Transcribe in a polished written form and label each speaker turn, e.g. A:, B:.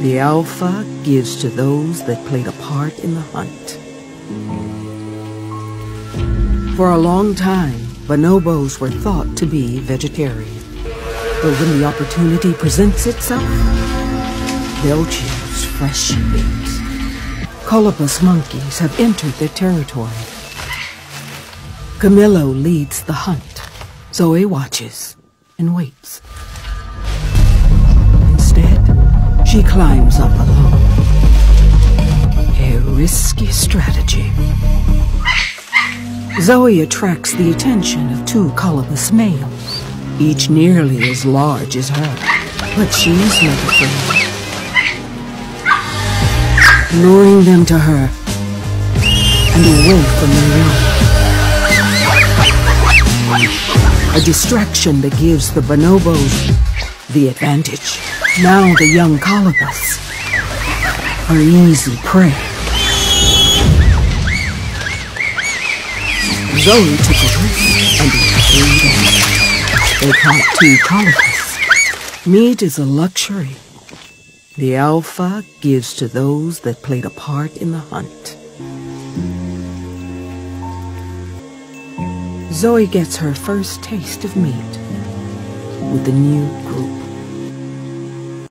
A: The alpha gives to those that played a part in the hunt. For a long time, bonobos were thought to be vegetarian. But when the opportunity presents itself, they'll choose fresh meat. Colobus monkeys have entered their territory. Camillo leads the hunt. Zoe watches and waits. Instead, she climbs up alone. A risky strategy. Zoe attracts the attention of two colobus males, each nearly as large as her, but she's not afraid. Luring them to her and away from their young. A distraction that gives the bonobos the advantage. Now the young colobus are easy prey. Zoe took a risk and it paid off. They caught two colobus. Meat is a luxury. The alpha gives to those that played a part in the hunt. Zoe gets her first taste of meat with the new group.